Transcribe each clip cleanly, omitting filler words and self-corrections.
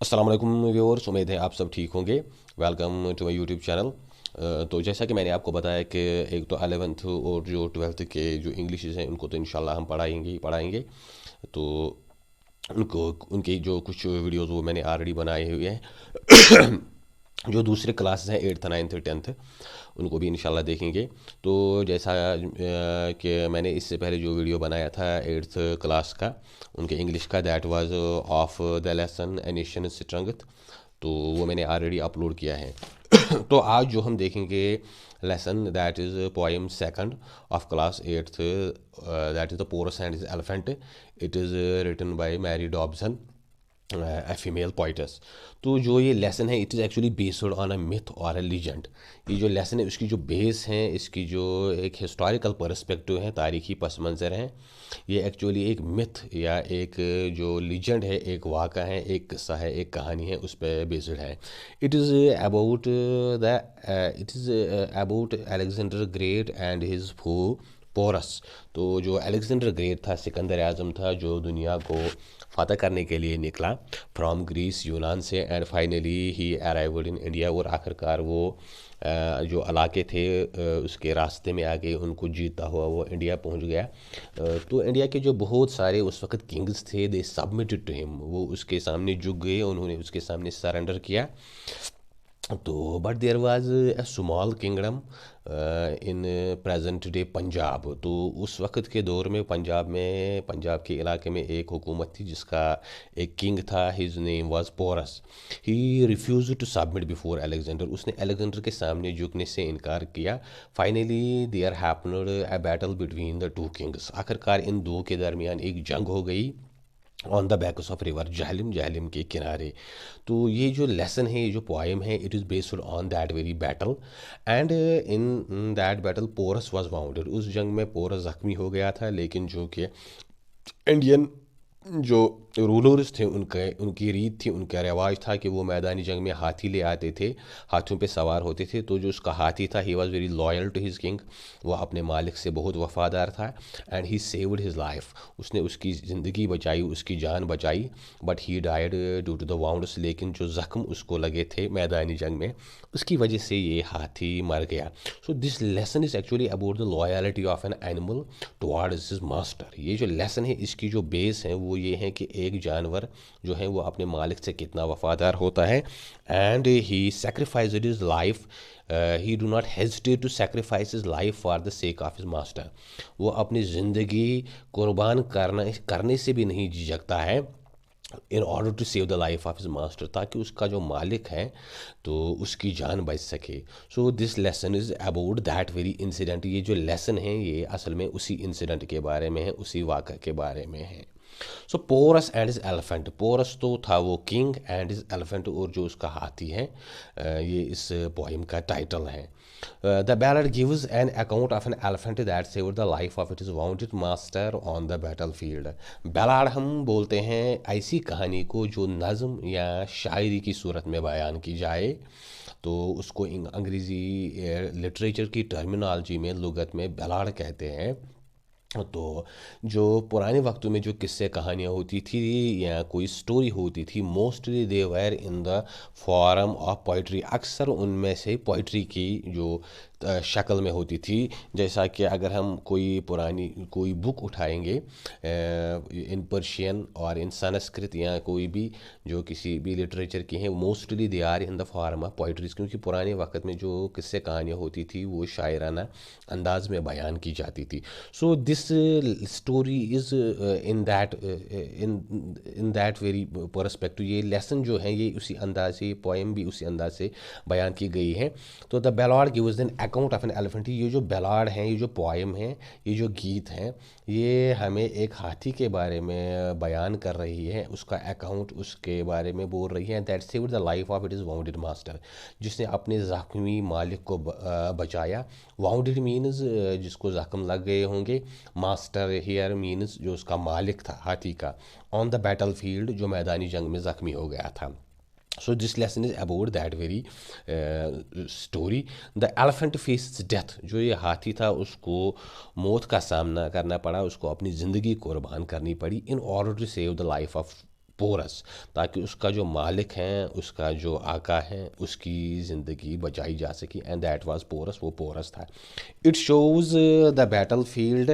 अस्सलाम वालेकुम व्यूअर्स, उम्मीद है आप सब ठीक होंगे। Welcome to my YouTube channel. तो जैसा कि मैंने आपको बताया कि एक तो 11th और जो 12th के जो इंग्लिश हैं उनको तो इंशाल्लाह हम पढ़ाएंगे ही पढ़ाएंगे। तो उनको उनकी जो कुछ वीडियोस वो मैंने ऑलरेडी बनाए हुए हैं। जो दूसरे क्लासेस हैं 8th 9th 10th उनको भी इंशाल्लाह देखेंगे। तो जैसा कि मैंने इससे पहले जो वीडियो बनाया था 8th क्लास का उनके इंग्लिश का, that was of the lesson a nation strength. तो वो मैंने ऑलरेडी अपलोड किया है। तो आज जो हम देखेंगे lesson, that is poem second of class 8th, that is the Porus and is elephant. It is written by Mary Dobson, a female poetess. तो जो ये लेसन है it is actually based on a myth और a legend. ये जो lesson है उसकी जो बेस है, इसकी जो एक हिस्टोरिकल पर्सपेक्टिव है, तारीखी पस मंज़र है, ये एक्चुअली एक मिथ या एक जो लीजेंड है, एक वाक़ा है, एक किस्सा है, एक कहानी है, उस पर बेस्ड है। It is about the it is about Alexander great and his फू पोरस। तो जो अलेक्जेंडर ग्रेट था, सिकंदर आज़म था, जो दुनिया को फ़तह करने के लिए निकला फ्रॉम ग्रीस, यूनान से, and finally he arrived in India. और आखिरकार वो जो इलाके थे उसके रास्ते में आके उनको जीतता हुआ वो इंडिया पहुंच गया। तो इंडिया के जो बहुत सारे उस वक्त किंग्स थे, दे सबमिटेड टू हिम, वो उसके सामने झुक गए, उन्होंने उसके सामने सरेंडर किया। तो but there was a small kingdom in present day Punjab. तो उस वक्त के दौर में पंजाब के इलाके में एक हुकूमत थी जिसका एक किंग था, his name was Porus. He refuse to submit before Alexander, उसने अलेक्जेंडर के सामने झुकने से इनकार किया। Finally there happened a battle between the two kings, आखिरकार इन दो के दरमियान एक जंग हो गई on the banks of river Jhelum, Jhelum के किनारे। तो ये जो लेसन है, ये जो पोइम है, it is based on that very battle. And in that battle Porus was wounded, उस जंग में पोरस ज़ख्मी हो गया था। लेकिन जो कि इंडियन जो रूलर्स थे उनके उनकी रीत थी, उनका रिवाज था कि वो मैदानी जंग में हाथी ले आते थे, हाथियों पे सवार होते थे। तो जो उसका हाथी था, he was very loyal to his king, वो अपने मालिक से बहुत वफादार था। And he saved his life, उसने उसकी ज़िंदगी बचाई, उसकी जान बचाई। But he died due to the wounds, लेकिन जो ज़ख्म उसको लगे थे मैदानी जंग में, उसकी वजह से ये हाथी मर गया। So this lesson is actually about the loyalty of an animal towards his master. ये जो लेसन है इसकी जो बेस है वो ये है कि एक जानवर जो है वो अपने मालिक से कितना वफादार होता है। And he sacrificed his life, he do not hesitate to sacrifice his life for the sake of his master. वो अपनी ज़िंदगी कुर्बान करने से भी नहीं झिझकता है, in order to save the life of his master, ताकि उसका जो मालिक है तो उसकी जान बच सके। So this lesson is about that very incident. ये जो लेसन है ये असल में उसी इंसिडेंट के बारे में है, उसी वाक़े के बारे में है। So Porus and is elephant, Porus तो था वो किंग, एंड इज एलिफेंट और जो उसका हाथी है, ये इस पोइम का टाइटल है। The ballad gives an account of an elephant that saved the life of it is bounded master on the battle field. Ballad हम बोलते हैं ऐसी कहानी को जो नज़म या शायरी की सूरत में बयान की जाए। तो उसको अंग्रेज़ी लिटरेचर की टर्मिनोलॉजी में, लुगत में बैलाड कहते हैं। तो जो पुराने वक्तों में जो किस्से कहानियाँ होती थी या कोई स्टोरी होती थी, mostly they were in the form of poetry, अक्सर उनमें से पोइट्री की जो शक्ल में होती थी। जैसा कि अगर हम कोई पुरानी कोई बुक उठाएंगे इन पर्शियन और इन संस्कृत या कोई भी जो किसी भी लिटरेचर की हैं, mostly they are in the form of poetries, क्योंकि पुराने वक्त में जो किस्से कहानियाँ होती थी वो शायराना अंदाज में बयान की जाती थी। So this story is in that very perspective, ये लेसन जो है ये उसी अंदाज से, ये पोएम भी उसी अंदाज से बयान की गई है। तो the ballad gives an account of an elephant, ये जो बैलाड हैं, ये जो पोएम हैं, ये जो गीत हैं, ये हमें एक हाथी के बारे में बयान कर रही है, उसका अकाउंट उसके बारे में बोल रही है। That saved the life of it is bounded master, जिसने अपने ज़ख्मी मालिक को बचाया। वाउंडेड मीन्स जिसको ज़ख्म लग गए होंगे, मास्टर हियर मीन्स जो उसका मालिक था हाथी का, ऑन द बैटल फील्ड जो मैदानी जंग में ज़ख्मी हो गया था। So this lesson is about that very story. The elephant face death, जो ये हाथी था उसको मौत का सामना करना पड़ा, उसको अपनी ज़िंदगी कुर्बान करनी पड़ी in order to save the life of Porus, ताकि उसका जो मालिक है, उसका जो आका है, उसकी ज़िंदगी बचाई जा सके। एंड दैट वाज पोरस, वो पोरस था। It shows the battlefield,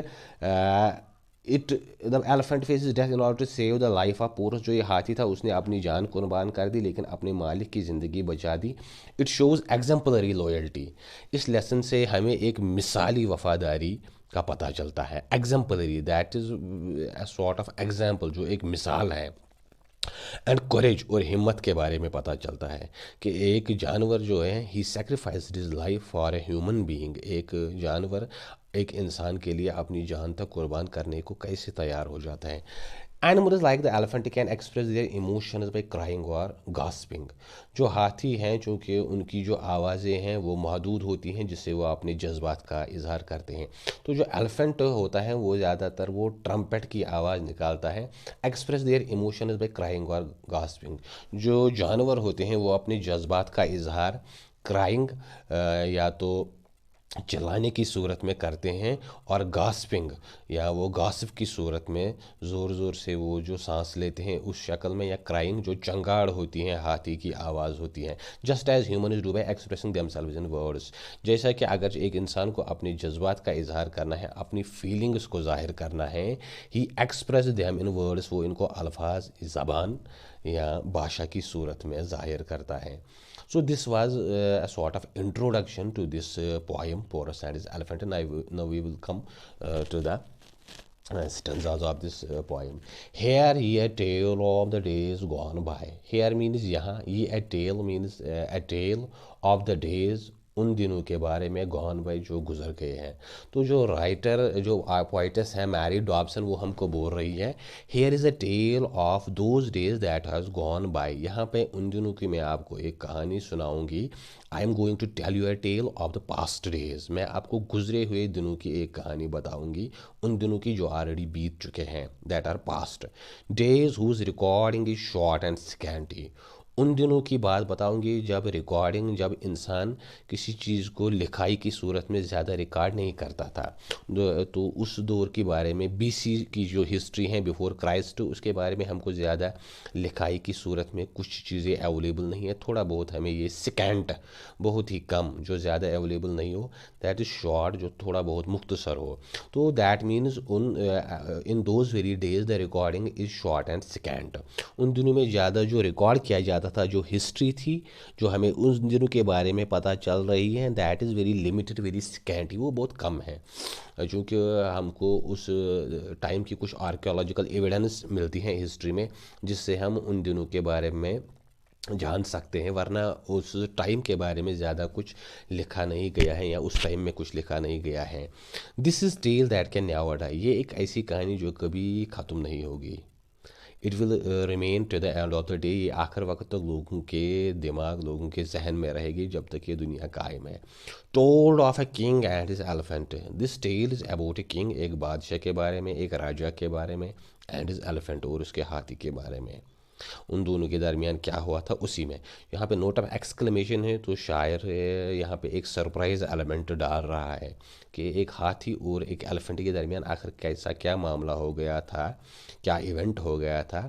it the elephant faces death in order to save the life of Porus. जो ये हाथी था उसने अपनी जान कुर्बान कर दी लेकिन अपने मालिक की ज़िंदगी बचा दी। It shows exemplary loyalty. इस लेसन से हमें एक मिसाली वफादारी का पता चलता है। Exemplary, that is a sort of example, जो एक मिसाल है। एंड करेज, और हिम्मत के बारे में पता चलता है कि एक जानवर जो है, he sacrificed his life for a human being. एक जानवर एक इंसान के लिए अपनी जान तक कुर्बान करने को कैसे तैयार हो जाता है। Animals like the elephant can express their emotions by crying और गास्पिंग। जो हाथी हैं, चूँकि उनकी जो आवाज़ें हैं वो महदूद होती हैं, जिससे वो अपने जज्बात का इजहार करते हैं। तो जो एलिफेंट होता है वो ज़्यादातर वो ट्रम्पेट की आवाज़ निकालता है। Express their emotions by crying और गास्पिंग। जो जानवर होते हैं वो अपने जज्बात का इजहार क्राइंग या तो चिल्लाने की सूरत में करते हैं, और गास्पिंग या वो गासिप की सूरत में ज़ोर ज़ोर से वो जो सांस लेते हैं उस शक्ल में, या क्राइंग जो चंगाड़ होती हैं, हाथी की आवाज़ होती है। Just as human is do by expressing themselves in words. जैसा कि अगर एक इंसान को अपने जज्बात का इजहार करना है, अपनी फीलिंग्स को जाहिर करना है, ही एक्सप्रेस देम इन वर्ड्स, वो इनको अल्फाज, ज़बान या भाषा की सूरत में ज़ाहिर करता है। So this was a sort of introduction to this poem, Porus and his Elephant, and now we will come to the stanzas of this poem. Here ye a tale of the days gone by. Here means यहाँ, ये a tale means a tale of the days, उन दिनों के बारे में, gone by जो गुजर गए हैं। तो जो राइटर, जो पोइटस है मैरी डॉब्सन, वो हमको बोल रही है, here is a tale of those days that has gone by. यहाँ पे उन दिनों की मैं आपको एक कहानी सुनाऊंगी। I am going to tell you a tale of the past days. मैं आपको गुजरे हुए दिनों की एक कहानी बताऊंगी, उन दिनों की जो ऑलरेडी बीत चुके हैं, that are past days whose recording is short and scanty. उन दिनों की बात बताऊंगी जब रिकॉर्डिंग, जब इंसान किसी चीज़ को लिखाई की सूरत में ज़्यादा रिकॉर्ड नहीं करता था। तो उस दौर के बारे में, बीसी की जो हिस्ट्री है, बिफोर क्राइस्ट, उसके बारे में हमको ज़्यादा लिखाई की सूरत में कुछ चीज़ें अवेलेबल नहीं है। थोड़ा बहुत हमें ये सिकेंट, बहुत ही कम, जो ज़्यादा अवेलेबल नहीं हो, दैट इज़ शॉर्ट, जो थोड़ा बहुत मुख्तसर हो। तो दैट मीन्स उन in those very days the recording is short and secant. उन दिनों में ज़्यादा जो रिकॉर्ड किया जाता था, जो हिस्ट्री थी, जो हमें उन दिनों के बारे में पता चल रही है, that is very limited, very scanty, वो बहुत कम है। चूँकि हमको उस टाइम की कुछ आर्कियोलॉजिकल एविडेंस मिलती हैं हिस्ट्री में, जिससे हम उन दिनों के बारे में जान सकते हैं, वरना उस टाइम के बारे में ज़्यादा कुछ लिखा नहीं गया है, या उस टाइम में कुछ लिखा नहीं गया है। This is tale that can never die. ये एक ऐसी कहानी जो कभी ख़त्म नहीं होगी। It will remain to the end of the day. ये आखिर वक्त तक लोगों के दिमाग, लोगों के जहन में रहेगी जब तक ये दुनिया कायम है। Told of a king and his elephant. This tale is about a king, एक बादशाह के बारे में, एक राजा के बारे में, एंड हिज एलिफेंट, और उसके हाथी के बारे में। उन दोनों के दरमियान क्या हुआ था उसी में। यहाँ पे नोट ऑफ एक्सक्लेमेशन है, तो शायर यहाँ पे एक सरप्राइज एलिमेंट डाल रहा है कि एक हाथी और एक एलिफेंट के दरमियान आखिर कैसा क्या मामला हो गया था, क्या इवेंट हो गया था,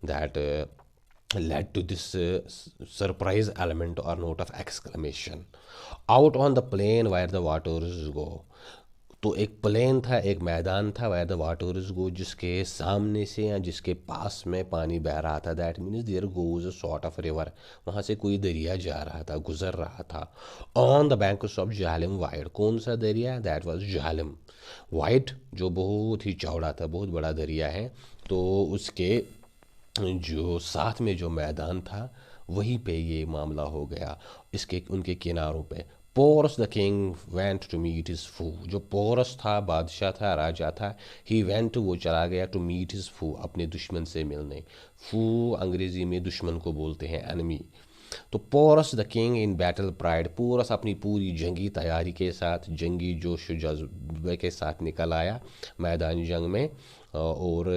that led to this surprise element और note of exclamation. Out on the plain where the waters go. तो एक प्लेन था, एक मैदान था, वायर द वाटर्स गो, जिसके सामने से या जिसके पास में पानी बह रहा था। That means there goes a sort of river, वहाँ से कोई दरिया जा रहा था, गुजर रहा था। On the banks of Jhelum wide. कौन सा दरिया? दैट वाज झेलम वाइड, जो बहुत ही चौड़ा था, बहुत बड़ा दरिया है। तो उसके जो साथ में जो मैदान था, वहीं पे ये मामला हो गया, इसके उनके किनारों पे। Porus the king went to meet his foe. जो पोरस था, बादशाह था, राजा था, ही वेंट, वो चला गया, टू मीट हिज फू, अपने दुश्मन से मिलने। फू अंग्रेज़ी में दुश्मन को बोलते हैं, एनिमी। तो Porus the king in battle pride. Porus अपनी पूरी जंगी तैयारी के साथ, जंगी जोश जज्बे के साथ निकल आया मैदान जंग में, और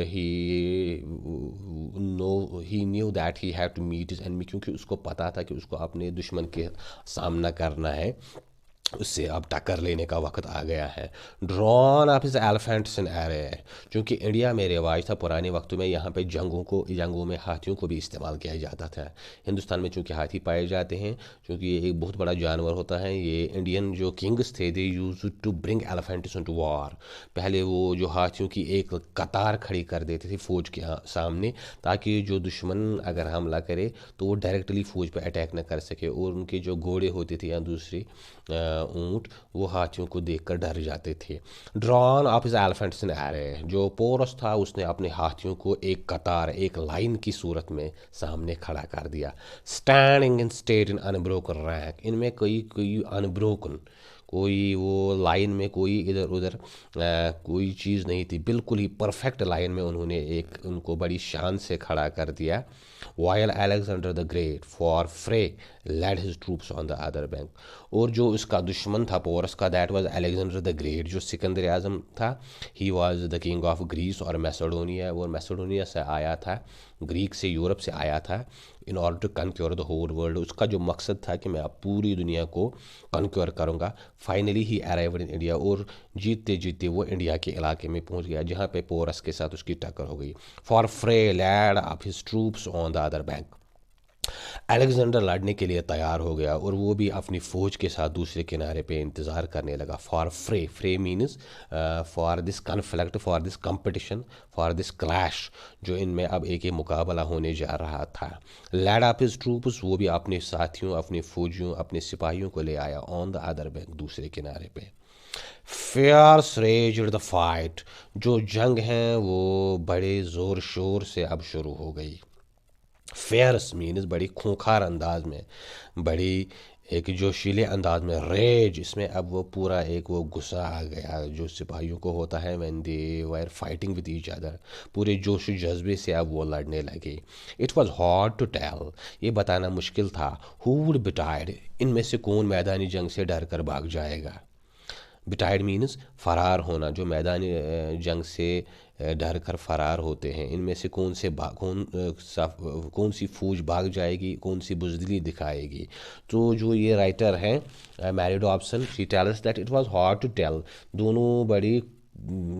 he knew that he have to meet his enemy, क्योंकि उसको पता था कि उसको अपने दुश्मन के सामना करना है। उससे अब टक्कर लेने का वक्त आ गया है। ड्रॉन ऑफ इस एलिफेंट्स इन एरे, चूँकि इंडिया में रिवाज था पुराने वक्तों में, यहाँ पे जंगों में हाथियों को भी इस्तेमाल किया जाता था। हिंदुस्तान में चूँकि हाथी पाए जाते हैं, चूँकि ये एक बहुत बड़ा जानवर होता है, ये इंडियन जो किंग्स थे they use to bring elephants into war. पहले वो जो हाथियों की एक कतार खड़ी कर देते थे फौज के सामने, ताकि जो दुश्मन अगर हमला करे तो वो डायरेक्टली फौज पर अटैक न कर सके, और उनके जो घोड़े होते थे या दूसरी ऊँट, वो हाथियों को देखकर डर जाते थे। Drawn of is elephants in array, जो पोरस था उसने अपने हाथियों को एक कतार, एक लाइन की सूरत में सामने खड़ा कर दिया। Standing in state in unbroken rank, इनमें कोई कोई अनब्रोकन, कोई वो लाइन में कोई इधर उधर कोई चीज़ नहीं थी, बिल्कुल ही परफेक्ट लाइन में उन्होंने एक उनको बड़ी शान से खड़ा कर दिया। While Alexander the Great for fray led his troops on the other bank, और जो उसका दुश्मन था पोरस का, that was Alexander the Great, जो सिकंदर आज़म था। He was the king of Greece और मैसेडोनिया, और मैसेडोनिया से आया था, ग्रीक से, यूरोप से आया था, in order to conquer the whole world. उसका जो मकसद था कि मैं अब पूरी दुनिया को कनक्योर करूँगा। Finally he arrived in India, और जीतते जीतते वो इंडिया के इलाके में पहुंच गया, जहाँ पे पोरस के साथ उसकी टक्कर हो गई। For fray led of his troops on the other bank, Alexander लड़ने के लिए तैयार हो गया, और वो भी अपनी फ़ौज के साथ दूसरे किनारे पे इंतज़ार करने लगा। फॉर फ्रे, फ्रे means for this conflict, for this competition, for this clash, जो इनमें अब एक ही मुकाबला होने जा रहा था। लैड ऑफ हिज ट्रूप्स, वो भी अपने साथियों, अपने फौजियों, अपने सिपाहियों को ले आया ऑन द अदर बैंक, दूसरे किनारे पे। फियर्स रेज्ड द फाइट, जो जंग है वो बड़े ज़ोर शोर से अब शुरू हो गई। फेयर्स मीन्स बड़ी खूंखार अंदाज में, बड़ी एक जोशीले अंदाज में। रेज, इसमें अब वो पूरा एक वो गुस्सा आ गया जो सिपाहियों को होता है when they were fighting with each other, पूरे जोश जज्बे से अब वो लड़ने लगे। It was hard to tell, ये बताना मुश्किल था, हु वुड बिटाइड, इनमें से कौन मैदानी जंग से डर कर भाग जाएगा। बिटाइड मीन्स फरार होना, जो मैदानी जंग से डर कर फरार होते हैं, इनमें से कौन सी फौज भाग जाएगी, कौन सी बुजदिली दिखाएगी। तो जो ये राइटर हैं Mary Dobson, she tells that it was hard to tell, दोनों बड़ी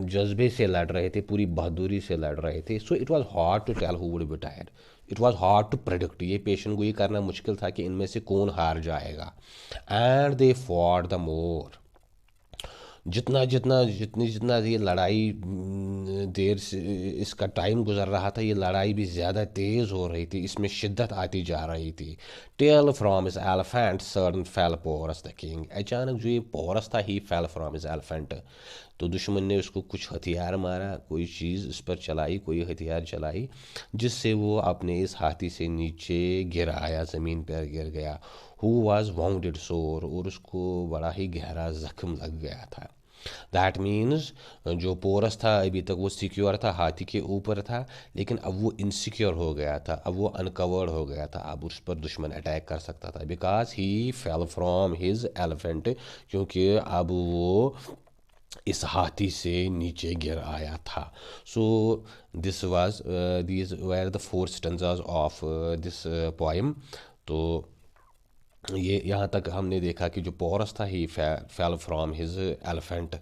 जज्बे से लड़ रहे थे, पूरी बहादुरी से लड़ रहे थे। So it was hard to tell who would be tired, it was hard to predict, ये पेशन गोई करना मुश्किल था कि इनमें से कौन हार जाएगा। And they fought the more, जितना ये लड़ाई देर से इसका टाइम गुजर रहा था, ये लड़ाई भी ज़्यादा तेज़ हो रही थी, इसमें शिद्दत आती जा रही थी। Fell from his elephant sudden fell Porus the king, अचानक जो ये पोरस था he fell from his elephant, तो दुश्मन ने उसको कुछ हथियार मारा, कोई चीज़ उस पर चलाई, कोई हथियार चलाई, जिससे वो अपने इस हाथी से नीचे गिर आया, ज़मीन पर गिर गया। हु वॉज वाउंडेड सोर, और उसको बड़ा ही गहरा जख्म लग गया था। दैट मीन्स जो पोरस था अभी तक वो सिक्योर था, हाथी के ऊपर था, लेकिन अब वो इनसिक्योर हो गया था, अब वो अनकवर्ड हो गया था, अब उस पर दुश्मन अटैक कर सकता था, because he fell from his elephant, क्योंकि अब वो इस हाथी से नीचे गिर आया था। So this was these were the four stanzas of this poem. तो ये यहाँ तक हमने देखा कि जो पोरस था he fell from his elephant,